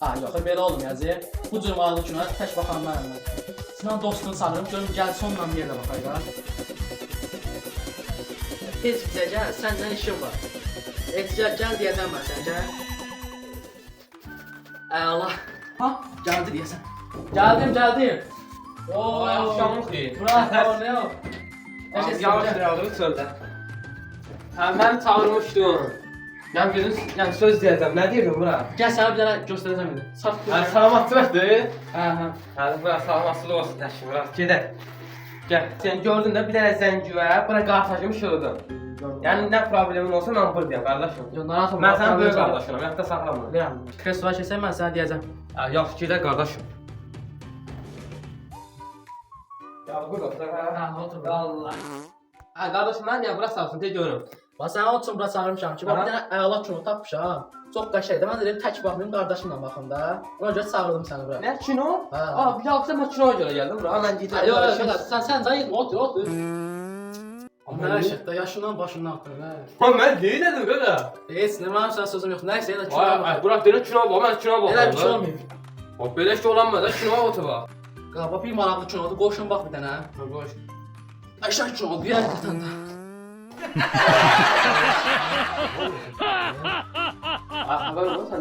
Yox, belə olmayacaq. Bu cür maraqlı kinoya tək baxan mənəm. Sinan dostunu sanırım, görüm gəlsin onunla bir yerdə baxayıq ha. Heç bizə gəl, səndən işim var. Heç gəl deyəcəm mən sən, gəl. Allah. Ha, gəldi deyəsən. Gəldim. Oo, axşamlıq deyil. Bravo, ne o? Yavaş duralım çöldə. Hə, məni çağırmışdın. Yəni söz deyəcəm, nə deyirdim bura? Gəl sənə bir dənə göstərəcəm indi. Saf Hə, salamatçılıqdır. Hə. Hə, bura salamatçılıq olsun təşkil, bura gedək. Gəl, sən gördün də bir dənə zəngüvə, bura qartaşım şırıdım. Yəni nə problemin olsa mən buradayım, qardaşım. Yox, narahat olma. Mən sənin böyük qardaşınam, yadda saxlama. Bilirəm. Krestoya keçsək mən sənə deyəcəm. Hə, yaxşı gedək qardaşım. Gəl, burada otur, hə? Hə, otur. Allah. Hə, qardaşım, mən niyə bura salsın, de görüm. Bax sənə o üçün bura çağırmışam ki, bax bir dənə əla kino tapmışam. Çox qəşəngdir. Mən dedim tək baxmayım, qardaşımla baxım da. Ona görə çağırdım səni bura. Nə kino? Hə. Yoxsa mən kinoya görə gəldim bura. Mən gedirəm. Yox, sən canım otur. Nə şəkdə yaşından başından atır, hə. Ha, mən deyildim qaqa. Heç nə mənim sənə sözüm yox. Nəysə yenə kino. Ay, bura deyir kino bax, mən kino baxıram. Elə bir şey olmayıb. Bax belə şey olanmaz da kinoya otur bax. Qaba bir maraqlı kinodur. Qoşun bax bir dənə. Qoş. Aşağı kinodur, yer qatanda. Haber olsun.